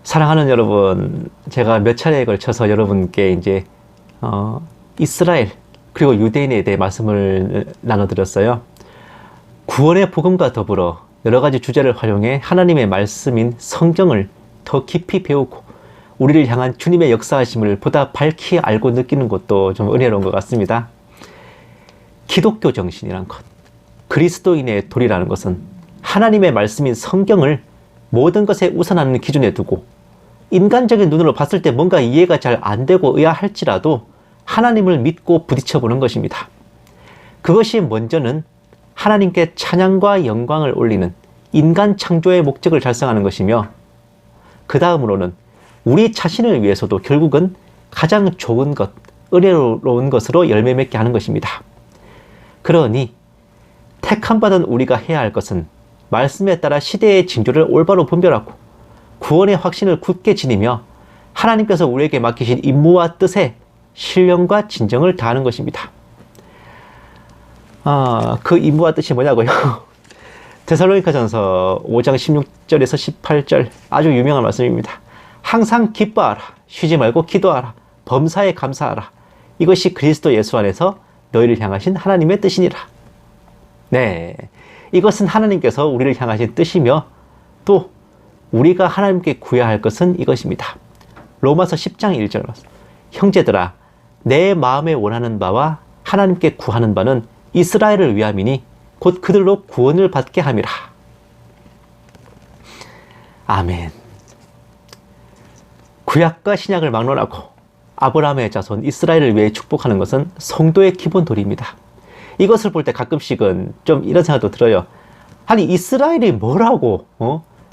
사랑하는 여러분, 제가 몇 차례에 걸쳐서 여러분께 이제 이스라엘 그리고 유대인에 대해 말씀을 나눠드렸어요. 구원의 복음과 더불어 여러 가지 주제를 활용해 하나님의 말씀인 성경을 더 깊이 배우고 우리를 향한 주님의 역사하심을 보다 밝히 알고 느끼는 것도 좀 은혜로운 것 같습니다. 기독교 정신이란 것, 그리스도인의 도리라는 것은 하나님의 말씀인 성경을 모든 것에 우선하는 기준에 두고 인간적인 눈으로 봤을 때 뭔가 이해가 잘 안 되고 의아할지라도 하나님을 믿고 부딪혀보는 것입니다. 그것이 먼저는 하나님께 찬양과 영광을 올리는 인간 창조의 목적을 달성하는 것이며, 그 다음으로는 우리 자신을 위해서도 결국은 가장 좋은 것, 은혜로운 것으로 열매 맺게 하는 것입니다. 그러니 택함받은 우리가 해야 할 것은 말씀에 따라 시대의 징조를 올바로 분별하고 구원의 확신을 굳게 지니며 하나님께서 우리에게 맡기신 임무와 뜻에 신령과 진정을 다하는 것입니다. 그 임무와 뜻이 뭐냐고요? 데살로니가전서 5장 16절에서 18절 아주 유명한 말씀입니다. 항상 기뻐하라, 쉬지 말고 기도하라, 범사에 감사하라. 이것이 그리스도 예수 안에서 너희를 향하신 하나님의 뜻이니라. 네, 이것은 하나님께서 우리를 향하신 뜻이며 또 우리가 하나님께 구해야 할 것은 이것입니다. 로마서 10장 1절 말씀. 형제들아, 내 마음에 원하는 바와 하나님께 구하는 바는 이스라엘을 위함이니 곧 그들로 구원을 받게 함이라. 아멘. 구약과 신약을 막론하고 아브라함의 자손 이스라엘을 위해 축복하는 것은 성도의 기본 도리입니다. 이것을 볼 때 가끔씩은 좀 이런 생각도 들어요. 아니, 이스라엘이 뭐라고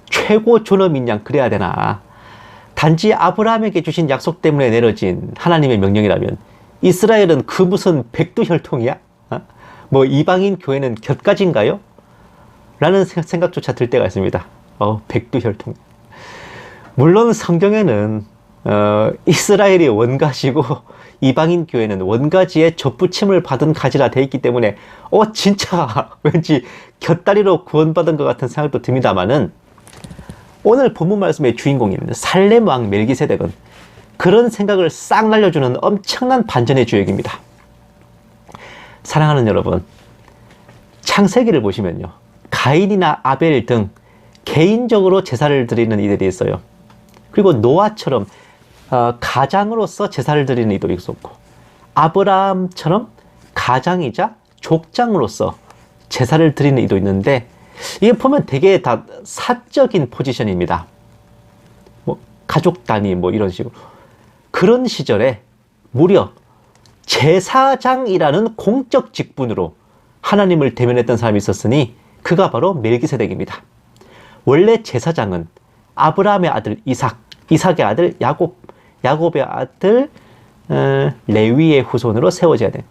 최고 존엄인 양 그래야 되나? 단지 아브라함에게 주신 약속 때문에 내려진 하나님의 명령이라면 이스라엘은 그 무슨 백두혈통이야? 뭐 이방인 교회는 곁가지인가요? 라는 생각조차 들 때가 있습니다. 백두혈통. 물론 성경에는 이스라엘이 원가지고 이방인 교회는 원가지에 접붙임을 받은 가지라 되어 있기 때문에 진짜 왠지 곁다리로 구원받은 것 같은 생각도 듭니다만은, 오늘 본문 말씀의 주인공인 살렘 왕 멜기세덱은 그런 생각을 싹 날려주는 엄청난 반전의 주역입니다. 사랑하는 여러분, 창세기를 보시면요, 가인이나 아벨 등 개인적으로 제사를 드리는 이들이 있어요. 그리고 노아처럼 가장으로서 제사를 드리는 이들이 있었고, 아브라함처럼 가장이자 족장으로서 제사를 드리는 이도 있는데, 이게 보면 되게 다 사적인 포지션입니다. 뭐 가족 단위 뭐 이런 식으로. 그런 시절에 무려 제사장이라는 공적 직분으로 하나님을 대면했던 사람이 있었으니 그가 바로 멜기세덱입니다. 원래 제사장은 아브라함의 아들 이삭, 이삭의 아들 야곱, 야곱의 아들 레위의 후손으로 세워져야 돼.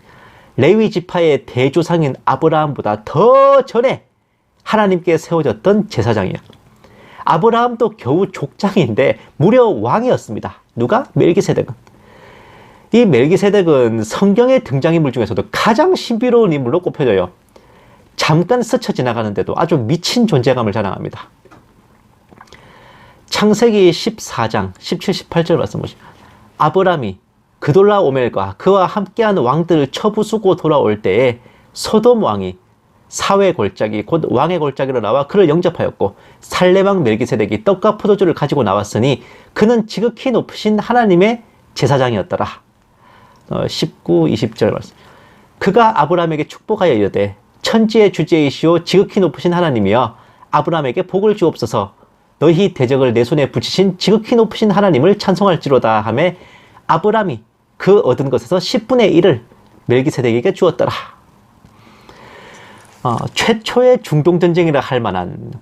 레위 지파의 대조상인 아브라함보다 더 전에 하나님께 세워졌던 제사장이야. 아브라함도 겨우 족장인데 무려 왕이었습니다. 누가? 멜기세덱은. 이 멜기세덱은 성경의 등장인물 중에서도 가장 신비로운 인물로 꼽혀져요. 잠깐 스쳐 지나가는데도 아주 미친 존재감을 자랑합니다. 창세기 14장 17, 18절 말씀 보시면, 아브람이 그돌라오멜과 그와 함께한 왕들을 쳐부수고 돌아올 때에 소돔 왕이 사회 골짜기 곧 왕의 골짜기로 나와 그를 영접하였고, 살레왕 멜기세덱이 떡과 포도주를 가지고 나왔으니 그는 지극히 높으신 하나님의 제사장이었더라. 19, 20절 말씀. 그가 아브라함에게 축복하여 이르되 천지의 주제이시오 지극히 높으신 하나님이여 아브라함에게 복을 주옵소서. 너희 대적을 내 손에 붙이신 지극히 높으신 하나님을 찬송할지로다 하매 아브라함이 그 얻은 것에서 10분의 1을 멜기세덱에게 주었더라. 최초의 중동전쟁이라 할 만한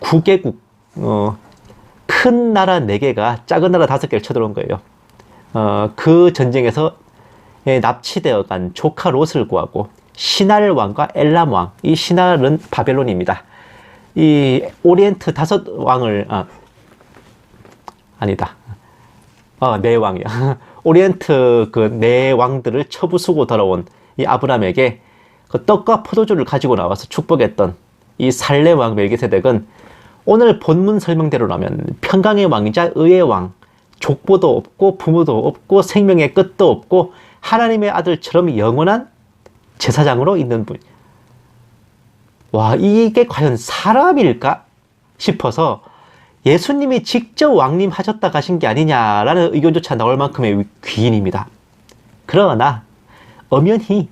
9개국, 큰 나라 4개가 작은 나라 5개를 쳐들어온 거예요. 그 전쟁에서 납치되어 간 조카 롯을 구하고 시날 왕과 엘람 왕, 이 시날은 바벨론입니다. 이 오리엔트 5왕을, 아니다. 네 왕이야. 오리엔트 그 4왕들을 쳐부수고 돌아온 이 아브람에게 그 떡과 포도주를 가지고 나와서 축복했던 이 살레 왕 멜기세덱은 오늘 본문 설명대로라면 평강의 왕이자 의의 왕, 족보도 없고 부모도 없고 생명의 끝도 없고 하나님의 아들처럼 영원한 제사장으로 있는 분. 와, 이게 과연 사람일까 싶어서 예수님이 직접 왕림하셨다 가신 게 아니냐라는 의견조차 나올 만큼의 귀인입니다. 그러나 엄연히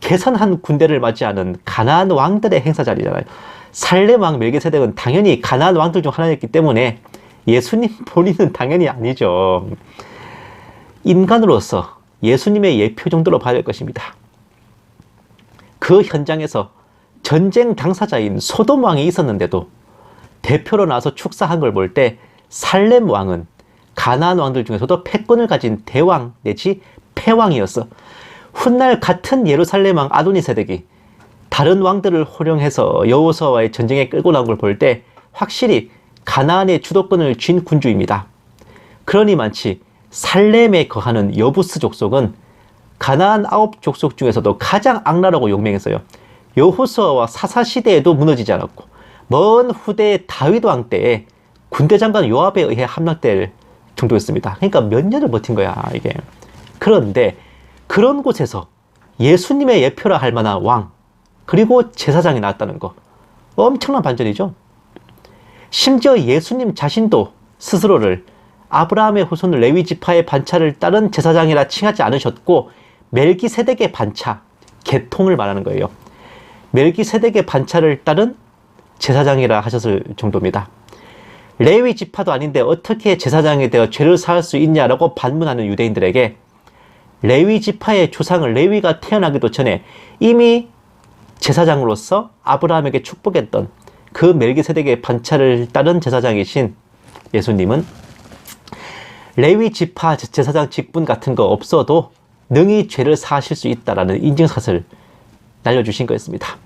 개선한 군대를 맞이하는 가나안 왕들의 행사 자리잖아요. 살렘 왕 멜기세덱은 당연히 가나안 왕들 중 하나였기 때문에 예수님 본인은 당연히 아니죠. 인간으로서 예수님의 예표 정도로 봐야 될 것입니다. 그 현장에서 전쟁 당사자인 소돔 왕이 있었는데도 대표로 나서 축사한 걸 볼 때 살렘 왕은 가나안 왕들 중에서도 패권을 가진 대왕 내지 패왕이었어. 훗날 같은 예루살렘 왕 아도니세덱이 다른 왕들을 호령해서 여호수아와의 전쟁에 끌고 나온 걸 볼 때 확실히 가나안의 주도권을 쥔 군주입니다. 그러니 많지 살렘에 거하는 여부스 족속은 가나안 9족속 중에서도 가장 악랄하고 용맹했어요. 여호수아와 사사 시대에도 무너지지 않았고 먼 후대 다윗 왕 때에 군대 장관 요압에 의해 함락될 정도였습니다. 그러니까 몇 년을 버틴 거야 이게. 그런데 그런 곳에서 예수님의 예표라 할 만한 왕 그리고 제사장이 나왔다는 거 엄청난 반전이죠. 심지어 예수님 자신도 스스로를 아브라함의 후손 레위 지파의 반차를 따른 제사장이라 칭하지 않으셨고 멜기세덱의 반차, 계통을 말하는 거예요. 멜기세덱의 반차를 따른 제사장이라 하셨을 정도입니다. 레위 지파도 아닌데 어떻게 제사장이 되어 죄를 사할 수 있냐라고 반문하는 유대인들에게 레위 지파의 조상을 레위가 태어나기도 전에 이미 제사장으로서 아브라함에게 축복했던 그 멜기세덱의 반차를 따른 제사장이신 예수님은 레위 지파 제사장 직분 같은 거 없어도 능히 죄를 사하실 수 있다라는 인증샷을 날려주신 거였습니다.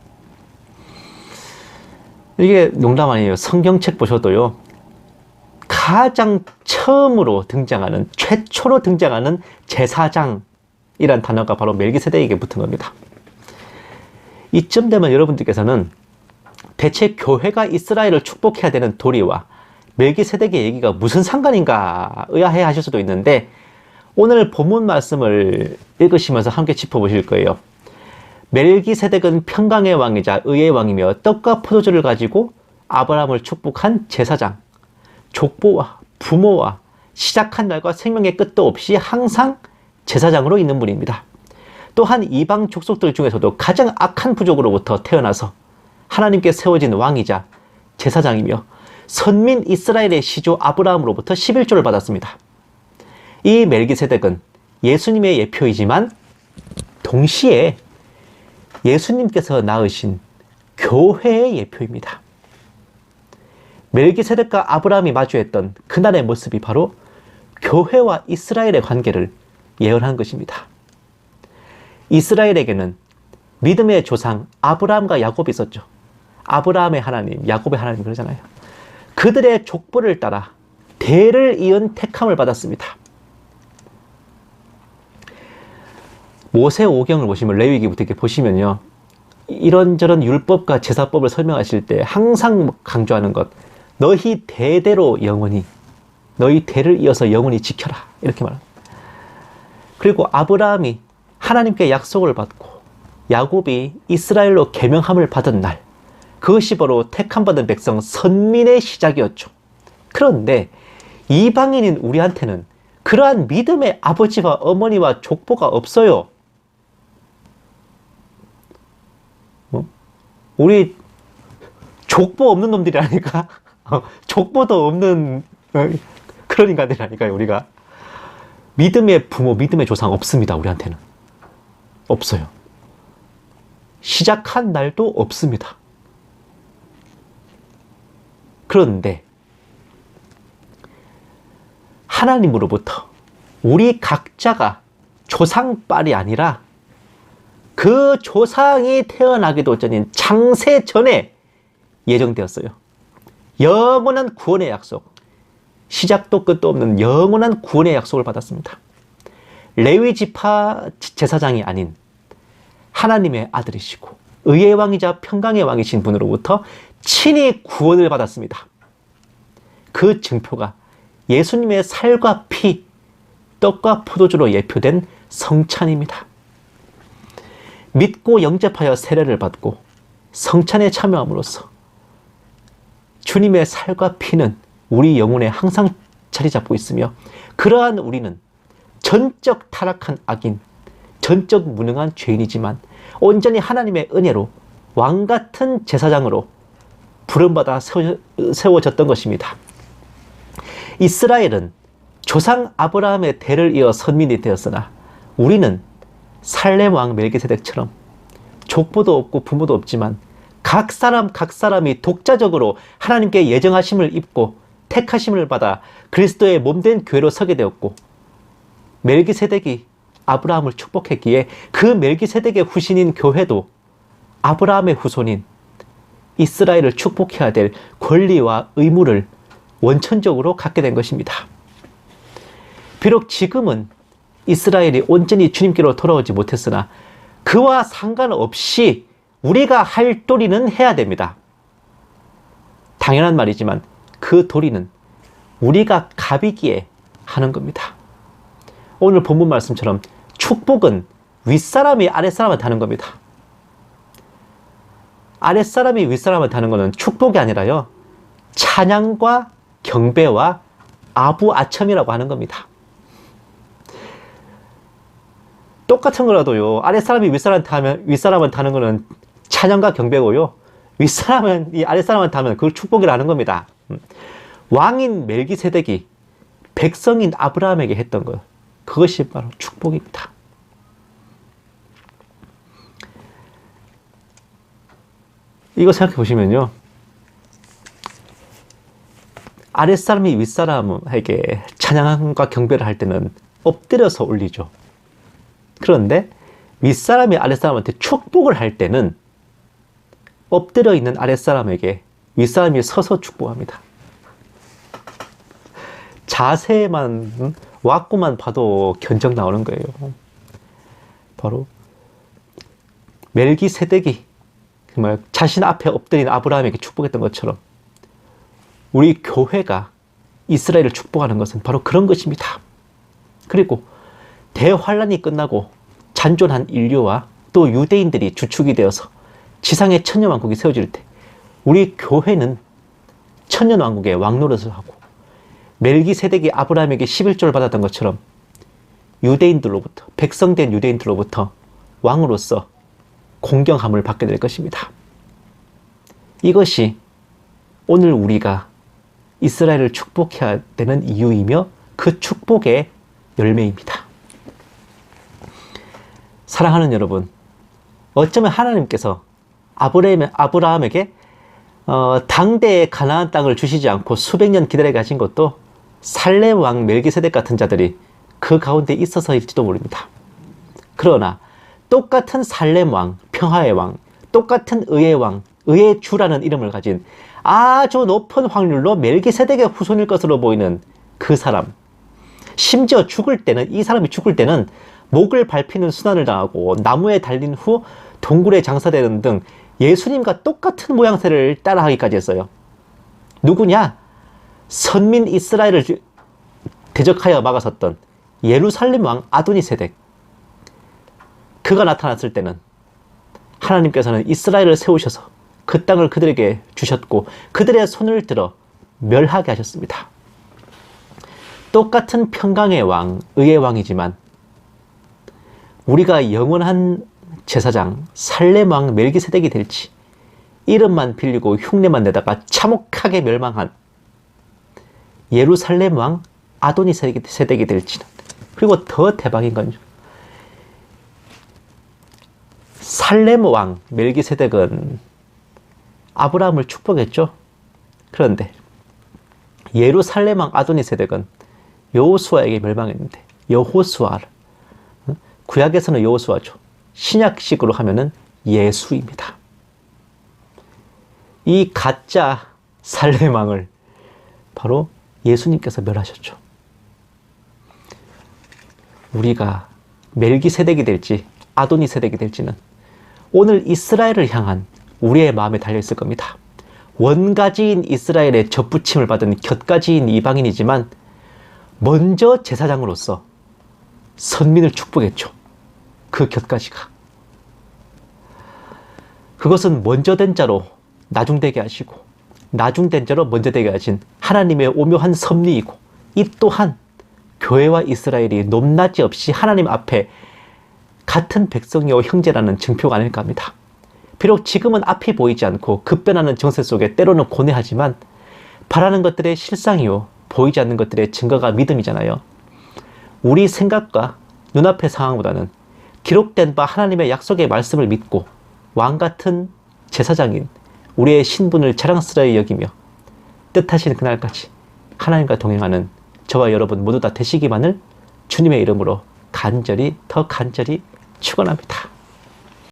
이게 농담 아니에요. 성경책 보셔도요. 가장 처음으로 등장하는 최초로 등장하는 제사장이란 단어가 바로 멜기세덱에게 붙은 겁니다. 이쯤 되면 여러분들께서는 대체 교회가 이스라엘을 축복해야 되는 도리와 멜기세덱의 얘기가 무슨 상관인가 의아해 하실 수도 있는데 오늘 본문 말씀을 읽으시면서 함께 짚어보실 거예요. 멜기세덱은 평강의 왕이자 의의 왕이며 떡과 포도주를 가지고 아브라함을 축복한 제사장, 족보와 부모와 시작한 날과 생명의 끝도 없이 항상 제사장으로 있는 분입니다. 또한 이방 족속들 중에서도 가장 악한 부족으로부터 태어나서 하나님께 세워진 왕이자 제사장이며 선민 이스라엘의 시조 아브라함으로부터 11조를 받았습니다. 이 멜기세덱은 예수님의 예표이지만 동시에 예수님께서 낳으신 교회의 예표입니다. 멜기세덱과 아브라함이 마주했던 그날의 모습이 바로 교회와 이스라엘의 관계를 예언한 것입니다. 이스라엘에게는 믿음의 조상 아브라함과 야곱이 있었죠. 아브라함의 하나님, 야곱의 하나님 그러잖아요. 그들의 족보를 따라 대를 이은 택함을 받았습니다. 모세 오경을 보시면 레위기부터 이렇게 보시면요. 이런저런 율법과 제사법을 설명하실 때 항상 강조하는 것. 너희 대대로 영원히, 너희 대를 이어서 영원히 지켜라. 이렇게 말합니다. 그리고 아브라함이 하나님께 약속을 받고 야곱이 이스라엘로 계명함을 받은 날. 그것이 바로 택함받은 백성 선민의 시작이었죠. 그런데 이방인인 우리한테는 그러한 믿음의 아버지와 어머니와 족보가 없어요. 우리 족보 없는 놈들이라니까. 족보도 없는 그런 인간들이라니까요. 우리가 믿음의 부모, 믿음의 조상 없습니다. 우리한테는 없어요. 시작한 날도 없습니다. 그런데 하나님으로부터 우리 각자가 조상빨이 아니라 그 조상이 태어나기도 전인 창세 전에 예정되었어요. 영원한 구원의 약속, 시작도 끝도 없는 영원한 구원의 약속을 받았습니다. 레위 지파 제사장이 아닌 하나님의 아들이시고 의의 왕이자 평강의 왕이신 분으로부터 친히 구원을 받았습니다. 그 증표가 예수님의 살과 피, 떡과 포도주로 예표된 성찬입니다. 믿고 영접하여 세례를 받고 성찬에 참여함으로써 주님의 살과 피는 우리 영혼에 항상 자리 잡고 있으며, 그러한 우리는 전적 타락한 악인, 전적 무능한 죄인이지만 온전히 하나님의 은혜로 왕같은 제사장으로 부름받아 세워졌던 것입니다. 이스라엘은 조상 아브라함의 대를 이어 선민이 되었으나 우리는 살렘 왕 멜기세덱처럼 족보도 없고 부모도 없지만 각 사람이 독자적으로 하나님께 예정하심을 입고 택하심을 받아 그리스도의 몸된 교회로 서게 되었고, 멜기세덱이 아브라함을 축복했기에 그 멜기세덱의 후신인 교회도 아브라함의 후손인 이스라엘을 축복해야 될 권리와 의무를 원천적으로 갖게 된 것입니다. 비록 지금은 이스라엘이 온전히 주님께로 돌아오지 못했으나 그와 상관없이 우리가 할 도리는 해야 됩니다. 당연한 말이지만 그 도리는 우리가 갑이기에 하는 겁니다. 오늘 본문 말씀처럼 축복은 윗사람이 아랫사람한테 하는 겁니다. 아랫사람이 윗사람한테 하는 것은 축복이 아니라요, 찬양과 경배와 아부아첨이라고 하는 겁니다. 똑같은 거라도요, 아랫사람이 윗사람한테 하는 거는 찬양과 경배고요, 윗사람은 이 아랫사람한테 하면 그걸 축복이라는 겁니다. 왕인 멜기세덱이 백성인 아브라함에게 했던 것, 그것이 바로 축복입니다. 이거 생각해 보시면요, 아랫사람이 윗사람에게 찬양과 경배를 할 때는 엎드려서 올리죠. 그런데 윗사람이 아랫사람한테 축복을 할 때는 엎드려 있는 아랫사람에게 윗사람이 서서 축복합니다. 자세만, 왁구만 봐도 견적 나오는 거예요. 바로 멜기세덱이 정말 자신 앞에 엎드린 아브라함에게 축복했던 것처럼 우리 교회가 이스라엘을 축복하는 것은 바로 그런 것입니다. 그리고 대환란이 끝나고 잔존한 인류와 또 유대인들이 주축이 되어서 지상의 천년왕국이 세워질 때 우리 교회는 천년왕국의 왕노릇을 하고, 멜기세덱이 아브라함에게 11조를 받았던 것처럼 유대인들로부터, 백성된 유대인들로부터 왕으로서 공경함을 받게 될 것입니다. 이것이 오늘 우리가 이스라엘을 축복해야 되는 이유이며 그 축복의 열매입니다. 사랑하는 여러분, 어쩌면 하나님께서 아브라함에게 당대의 가나안 땅을 주시지 않고 수백 년 기다리게 하신 것도 살렘 왕 멜기세덱 같은 자들이 그 가운데 있어서일지도 모릅니다. 그러나 똑같은 살렘 왕, 평화의 왕, 똑같은 의의 왕, 의의 주라는 이름을 가진 아주 높은 확률로 멜기세덱의 후손일 것으로 보이는 그 사람, 심지어 이 사람이 죽을 때는 목을 밟히는 순환을 당하고 나무에 달린 후 동굴에 장사되는 등 예수님과 똑같은 모양새를 따라하기까지 했어요. 누구냐? 선민 이스라엘을 대적하여 막아섰던 예루살렘 왕 아도니세덱. 그가 나타났을 때는 하나님께서는 이스라엘을 세우셔서 그 땅을 그들에게 주셨고 그들의 손을 들어 멸하게 하셨습니다. 똑같은 평강의 왕, 의의 왕이지만 우리가 영원한 제사장 살렘 왕 멜기세덱이 될지, 이름만 빌리고 흉내만 내다가 참혹하게 멸망한 예루살렘 왕 아도니세덱이 될지는, 그리고 더 대박인 건 살렘 왕 멜기세덱은 아브라함을 축복했죠. 그런데 예루살렘 왕 아도니세덱은 여호수아에게 멸망했는데, 여호수아를, 구약에서는 여호수아죠, 신약식으로 하면은 예수입니다. 이 가짜 살렘 왕을 바로 예수님께서 멸하셨죠. 우리가 멜기세덱이 될지 아도니세덱이 될지는 오늘 이스라엘을 향한 우리의 마음에 달려있을 겁니다. 원가지인 이스라엘의 접붙임을 받은 곁가지인 이방인이지만 먼저 제사장으로서 선민을 축복했죠. 그 곁가지가. 그것은 먼저 된 자로 나중되게 하시고 나중된 자로 먼저 되게 하신 하나님의 오묘한 섭리이고, 이 또한 교회와 이스라엘이 높낮이 없이 하나님 앞에 같은 백성이요 형제라는 증표가 아닐까 합니다. 비록 지금은 앞이 보이지 않고 급변하는 정세 속에 때로는 고뇌하지만 바라는 것들의 실상이요 보이지 않는 것들의 증거가 믿음이잖아요. 우리 생각과 눈앞의 상황보다는 기록된 바 하나님의 약속의 말씀을 믿고 왕같은 제사장인 우리의 신분을 자랑스러이 여기며 뜻하신 그날까지 하나님과 동행하는 저와 여러분 모두 다 되시기만을 주님의 이름으로 간절히 더 간절히 축원합니다.